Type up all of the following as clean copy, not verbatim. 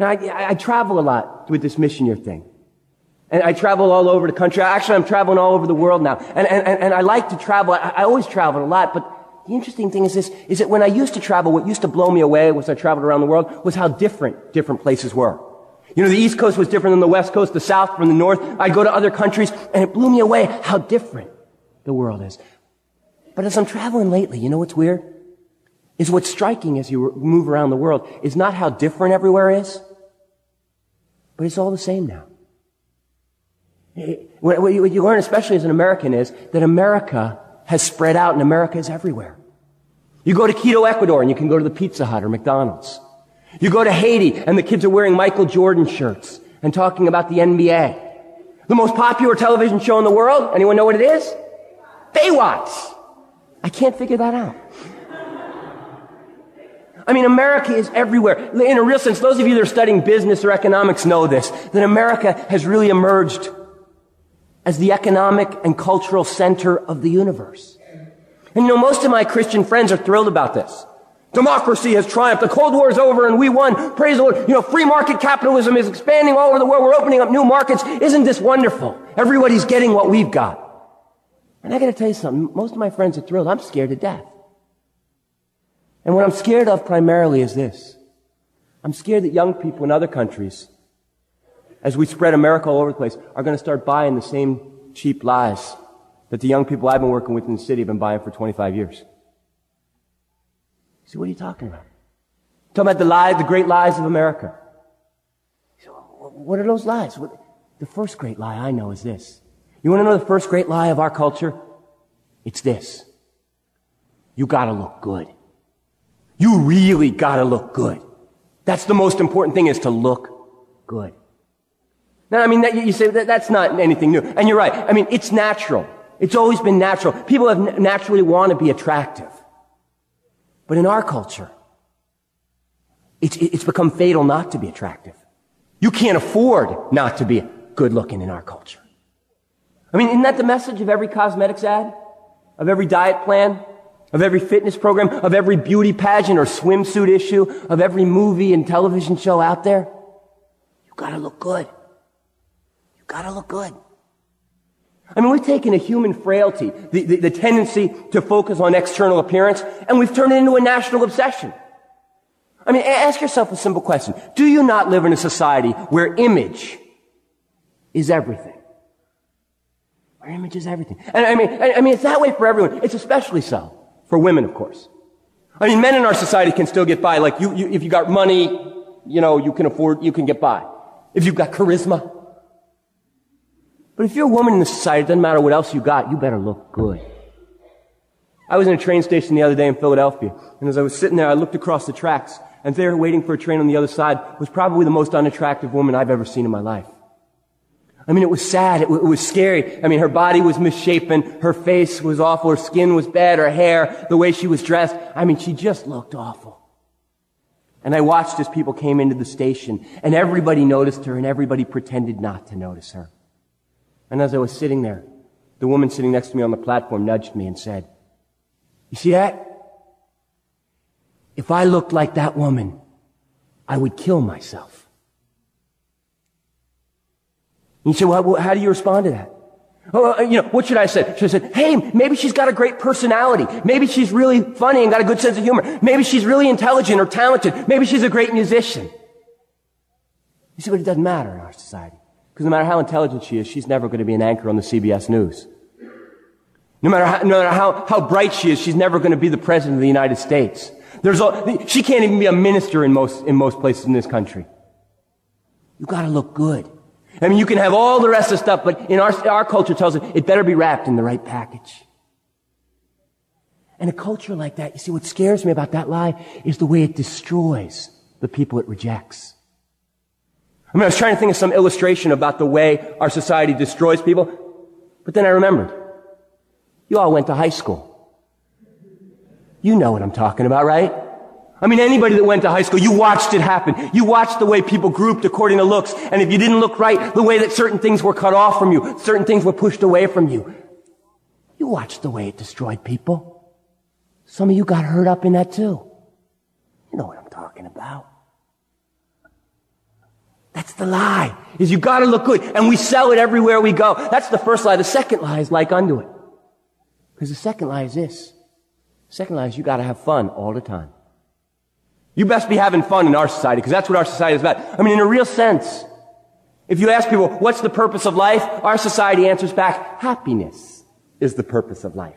Now, I travel a lot with this mission year thing. And I travel all over the country. Actually, I'm traveling all over the world now. And I like to travel. I always traveled a lot, but the interesting thing is this, is that when I used to travel, what used to blow me away as I traveled around the world was how different places were. You know, the East Coast was different than the West Coast, the South from the North. I'd go to other countries, and it blew me away how different the world is. But as I'm traveling lately, you know what's weird? Is what's striking as you move around the world is not how different everywhere is, but it's all the same now. What you learn, especially as an American, is that America has spread out and America is everywhere. You go to Quito, Ecuador, and you can go to the Pizza Hut or McDonald's. You go to Haiti, and the kids are wearing Michael Jordan shirts and talking about the NBA. The most popular television show in the world, anyone know what it is? Baywatch. I can't figure that out. I mean, America is everywhere. In a real sense, those of you that are studying business or economics know this, that America has really emerged as the economic and cultural center of the universe. And you know, most of my Christian friends are thrilled about this. Democracy has triumphed. The Cold War is over and we won. Praise the Lord. You know, free market capitalism is expanding all over the world. We're opening up new markets. Isn't this wonderful? Everybody's getting what we've got. And I gotta tell you something. Most of my friends are thrilled. I'm scared to death. And what I'm scared of primarily is this. I'm scared that young people in other countries, as we spread America all over the place, are going to start buying the same cheap lies that the young people I've been working with in the city have been buying for 25 years. You say, what are you talking about? I'm talking about the lies, the great lies of America. You say, well, what are those lies? The first great lie I know is this. You want to know the first great lie of our culture? It's this. You gotta look good. You really gotta look good. That's the most important thing, is to look good. Now, I mean, you say that's not anything new. And you're right. I mean, it's natural. It's always been natural. People have naturally want to be attractive. But in our culture, it's become fatal not to be attractive. You can't afford not to be good looking in our culture. I mean, isn't that the message of every cosmetics ad? Of every diet plan? Of every fitness program? Of every beauty pageant or swimsuit issue? Of every movie and television show out there? You gotta look good. You gotta look good. I mean, we've taken a human frailty, the tendency to focus on external appearance, and we've turned it into a national obsession. I mean, ask yourself a simple question. Do you not live in a society where image is everything? Where image is everything. And I mean, it's that way for everyone. It's especially so for women, of course. I mean, men in our society can still get by. Like, if you got money, you know, you can get by. If you've got charisma. But if you're a woman in this society, it doesn't matter what else you got, you better look good. I was in a train station the other day in Philadelphia, and as I was sitting there, I looked across the tracks, and there, waiting for a train on the other side, was probably the most unattractive woman I've ever seen in my life. I mean, it was sad. It was scary. I mean, her body was misshapen. Her face was awful. Her skin was bad. Her hair, the way she was dressed. I mean, she just looked awful. And I watched as people came into the station, and everybody noticed her, and everybody pretended not to notice her. And as I was sitting there, the woman sitting next to me on the platform nudged me and said, "You see that? If I looked like that woman, I would kill myself." And you say, well, how do you respond to that? Oh, you know, what should I say? Should I say, hey, maybe she's got a great personality. Maybe she's really funny and got a good sense of humor. Maybe she's really intelligent or talented. Maybe she's a great musician. You see, but it doesn't matter in our society. Because no matter how intelligent she is, she's never going to be an anchor on the CBS News. No matter how bright she is, she's never going to be the president of the United States. She can't even be a minister in most places in this country. You gotta look good. I mean, you can have all the rest of the stuff, but in our culture tells us it better be wrapped in the right package. And a culture like that, you see, what scares me about that lie is the way it destroys the people it rejects. I mean, I was trying to think of some illustration about the way our society destroys people, but then I remembered. You all went to high school. You know what I'm talking about, right? I mean, anybody that went to high school, you watched it happen. You watched the way people grouped according to looks, and if you didn't look right, the way that certain things were cut off from you, certain things were pushed away from you. You watched the way it destroyed people. Some of you got hurt up in that too. You know what I'm talking about. the lie, is you gotta look good. And we sell it everywhere we go. That's the first lie. The second lie is like unto it. Because the second lie is this. The second lie is you gotta have fun all the time. You best be having fun in our society, because that's what our society is about. I mean, in a real sense. If you ask people, what's the purpose of life? Our society answers back, happiness is the purpose of life.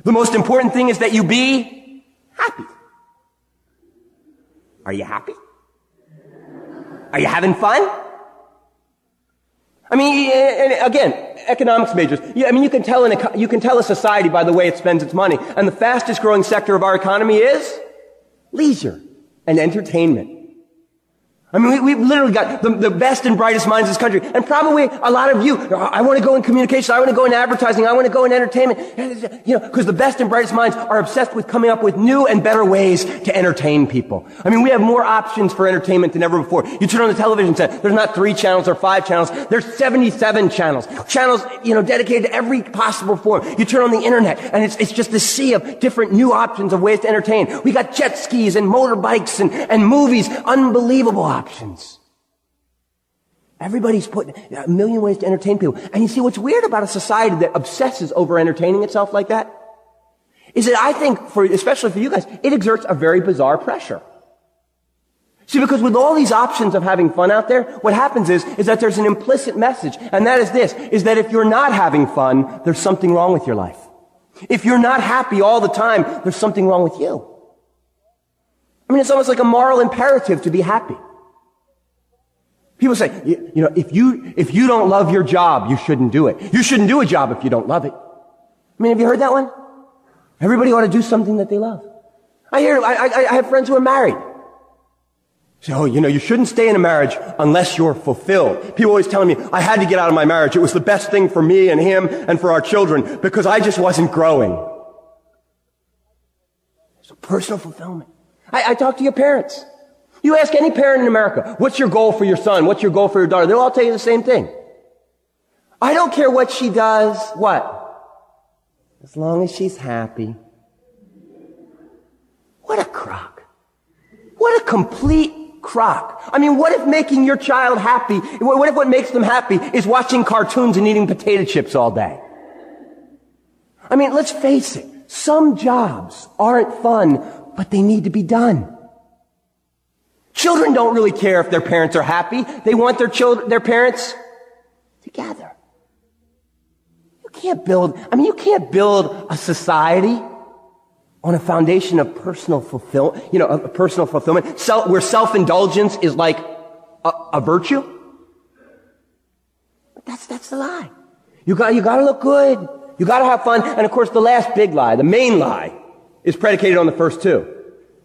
The most important thing is that you be happy. Are you happy? Are you having fun? I mean, and again, economics majors. I mean, you can tell a society by the way it spends its money. And the fastest growing sector of our economy is leisure and entertainment. I mean, we've literally got the best and brightest minds in this country. And probably a lot of you, I want to go in communication, I want to go in advertising, I want to go in entertainment. You know, because the best and brightest minds are obsessed with coming up with new and better ways to entertain people. I mean, we have more options for entertainment than ever before. You turn on the television set, there's not 3 channels or 5 channels, there's 77 channels. Channels, you know, dedicated to every possible form. You turn on the internet, and it's just a sea of different new options of ways to entertain. We got jet skis and motorbikes and movies, unbelievable options. Everybody's putting a million ways to entertain people. And you see, what's weird about a society that obsesses over entertaining itself like that is that I think, especially for you guys, it exerts a very bizarre pressure. See, because with all these options of having fun out there, what happens is that there's an implicit message, and that is this, is that if you're not having fun, there's something wrong with your life. If you're not happy all the time, there's something wrong with you. I mean, it's almost like a moral imperative to be happy. People say, you know, if you don't love your job, you shouldn't do it. You shouldn't do a job if you don't love it. I mean, have you heard that one? Everybody ought to do something that they love. I have friends who are married. So, you know, you shouldn't stay in a marriage unless you're fulfilled. People always telling me, I had to get out of my marriage. It was the best thing for me and him and for our children because I just wasn't growing. So personal fulfillment. I talk to your parents. You ask any parent in America, what's your goal for your son? What's your goal for your daughter? They'll all tell you the same thing. I don't care what she does. What? As long as she's happy. What a crock. What a complete crock. I mean, what if making your child happy, what if what makes them happy is watching cartoons and eating potato chips all day? I mean, let's face it. Some jobs aren't fun, but they need to be done. Children don't really care if their parents are happy. They want their parents together. You can't build a society on a foundation of personal fulfillment, where self-indulgence is like a virtue. But that's the lie. You gotta look good. You gotta have fun. And of course, the last big lie, the main lie, is predicated on the first two.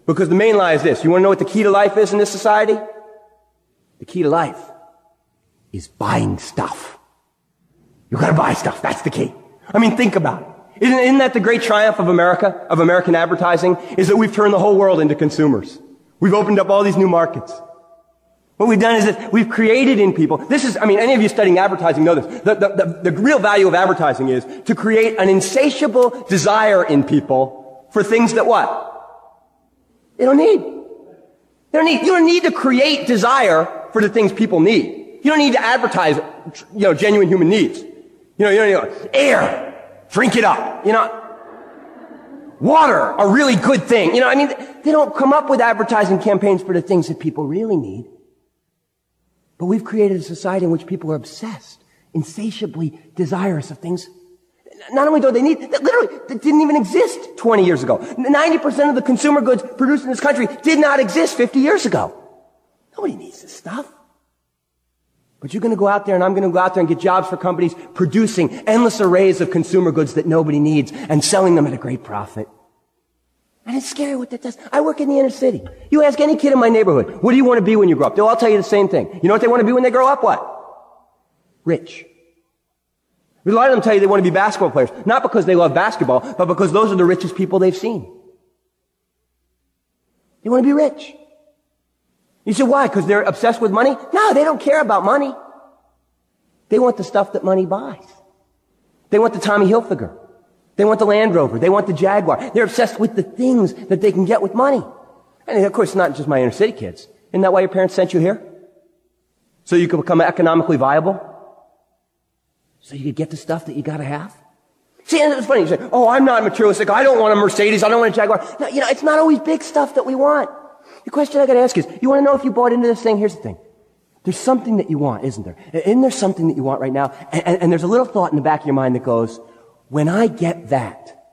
Because the main lie is this. You want to know what the key to life is in this society? The key to life is buying stuff. You gotta buy stuff. That's the key. I mean, think about it. Isn't that the great triumph of America, of American advertising, is that we've turned the whole world into consumers. We've opened up all these new markets. What we've done is that we've created in people, any of you studying advertising know this, the real value of advertising is to create an insatiable desire in people for things that what? They don't need. You don't need to create desire for the things people need. You don't need to advertise, genuine human needs. You know, air, drink it up. Water, a really good thing. They don't come up with advertising campaigns for the things that people really need. But we've created a society in which people are obsessed, insatiably desirous of things. Not only do they need, literally, that didn't even exist 20 years ago. 90% of the consumer goods produced in this country did not exist 50 years ago. Nobody needs this stuff. But you're going to go out there and I'm going to go out there and get jobs for companies producing endless arrays of consumer goods that nobody needs and selling them at a great profit. And it's scary what that does. I work in the inner city. You ask any kid in my neighborhood, what do you want to be when you grow up? They'll all tell you the same thing. You know what they want to be when they grow up? What? Rich. A lot of them tell you they want to be basketball players. Not because they love basketball, but because those are the richest people they've seen. They want to be rich. You say, why? Because they're obsessed with money? No, they don't care about money. They want the stuff that money buys. They want the Tommy Hilfiger. They want the Land Rover. They want the Jaguar. They're obsessed with the things that they can get with money. And of course, not just my inner city kids. Isn't that why your parents sent you here? So you can become economically viable? So you could get the stuff that you gotta have? See, and it's funny, you say, oh, I'm not materialistic, I don't want a Mercedes, I don't want a Jaguar. No, it's not always big stuff that we want. The question I gotta ask is, you wanna know if you bought into this thing? Here's the thing. There's something that you want, isn't there? Isn't there something that you want right now? And there's a little thought in the back of your mind that goes, when I get that,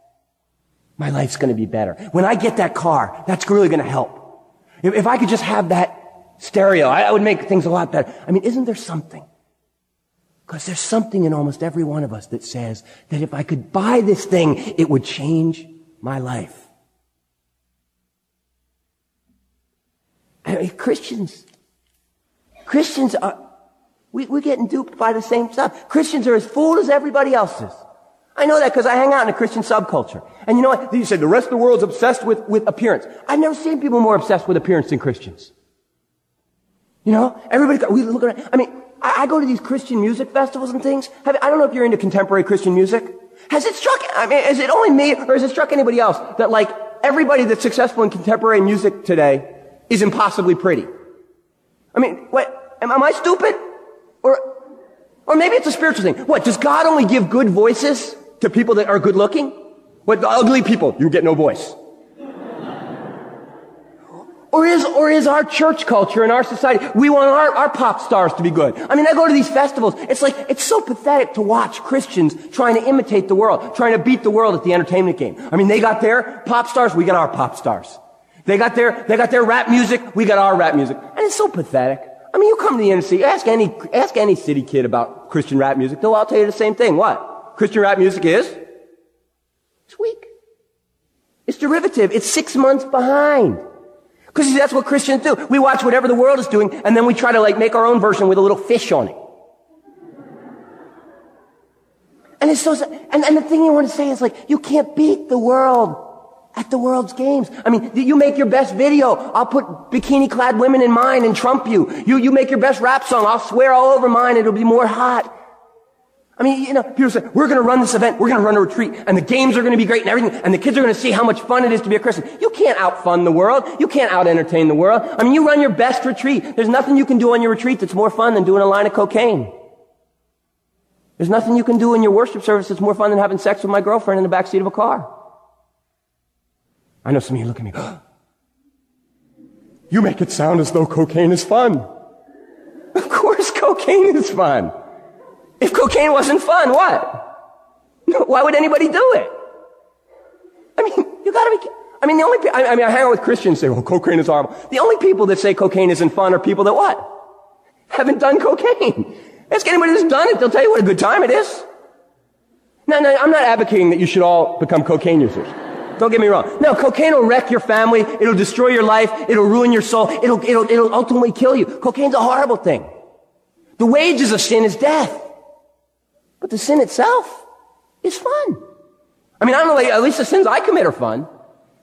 my life's gonna be better. When I get that car, that's really gonna help. If I could just have that stereo, I would make things a lot better. I mean, isn't there something? Because there's something in almost every one of us that says that if I could buy this thing, it would change my life. I mean, Christians are, we're getting duped by the same stuff. Christians are as fooled as everybody else is. I know that because I hang out in a Christian subculture. And you know what? You said the rest of the world's obsessed with appearance. I've never seen people more obsessed with appearance than Christians. You know? We look around. I mean, I go to these Christian music festivals and things. I don't know if you're into contemporary Christian music. Has it struck, is it only me or has it struck anybody else that like everybody that's successful in contemporary music today is impossibly pretty? I mean, what, am I stupid? Or maybe it's a spiritual thing. What, does God only give good voices to people that are good looking? What, the ugly people, you get no voice. Or is our church culture and our society, we want our pop stars to be good. I mean, I go to these festivals, it's so pathetic to watch Christians trying to imitate the world, trying to beat the world at the entertainment game. I mean, they got their pop stars, we got our pop stars. They got their rap music, we got our rap music. And it's so pathetic. I mean, you come to the inner city, ask any city kid about Christian rap music, they'll all tell you the same thing. What? Christian rap music is? It's weak. It's derivative. It's 6 months behind. Because that's what Christians do. We watch whatever the world is doing, and then we try to make our own version with a little fish on it. And it's so, and the thing you want to say is you can't beat the world at the world's games. I mean, you make your best video, I'll put bikini-clad women in mine and trump you. You make your best rap song, I'll swear all over mine, it'll be more hot. I mean, people say, we're going to run this event, we're going to run a retreat, and the games are going to be great and everything, and the kids are going to see how much fun it is to be a Christian. You can't out-fun the world. You can't out-entertain the world. I mean, you run your best retreat. There's nothing you can do on your retreat that's more fun than doing a line of cocaine. There's nothing you can do in your worship service that's more fun than having sex with my girlfriend in the backseat of a car. I know some of you look at me, you make it sound as though cocaine is fun. Of course cocaine is fun. If cocaine wasn't fun, what? Why would anybody do it? I mean, you gotta be, I mean, I hang out with Christians who say, well, cocaine is horrible. The only people that say cocaine isn't fun are people that what? Haven't done cocaine. Ask anybody that's done it, they'll tell you what a good time it is. No, I'm not advocating that you should all become cocaine users. Don't get me wrong. No, cocaine will wreck your family, it'll destroy your life, it'll ruin your soul, it'll ultimately kill you. Cocaine's a horrible thing. The wages of sin is death. But the sin itself is fun. I mean, I don't know, at least the sins I commit are fun.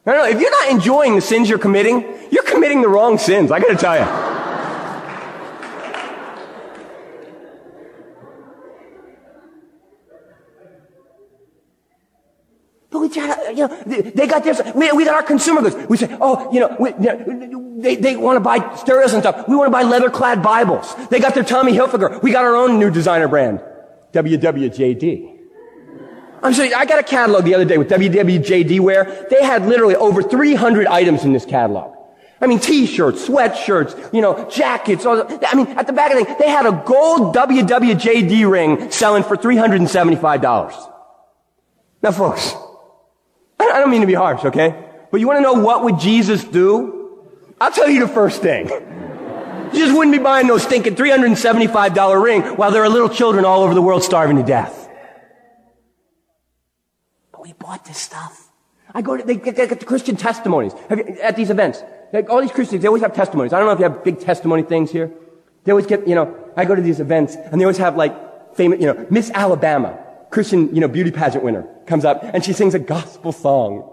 I don't know, if you're not enjoying the sins you're committing the wrong sins, I gotta tell you. But we try to, they got theirs, we got our consumer goods. We say, oh, they want to buy stereos and stuff. We want to buy leather-clad Bibles. They got their Tommy Hilfiger. We got our own new designer brand. WWJD. I'm sorry, I got a catalog the other day with WWJD wear. They had literally over 300 items in this catalog. I mean, t-shirts, sweatshirts, jackets. I mean, at the back of the thing, they had a gold WWJD ring selling for $375. Now, folks, I don't mean to be harsh, okay? But you want to know what would Jesus do? I'll tell you the first thing. You just wouldn't be buying no stinking $375 ring while there are little children all over the world starving to death. But we bought this stuff. They get the Christian testimonies at these events. All these Christians, they always have testimonies. I don't know if you have big testimony things here. They always get, I go to these events and they always have famous, Miss Alabama, Christian, beauty pageant winner, comes up and she sings a gospel song.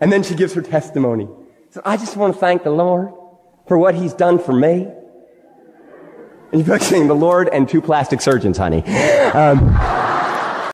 And then she gives her testimony. So I just want to thank the Lord for what He's done for me. And you're saying the Lord and 2 plastic surgeons, honey.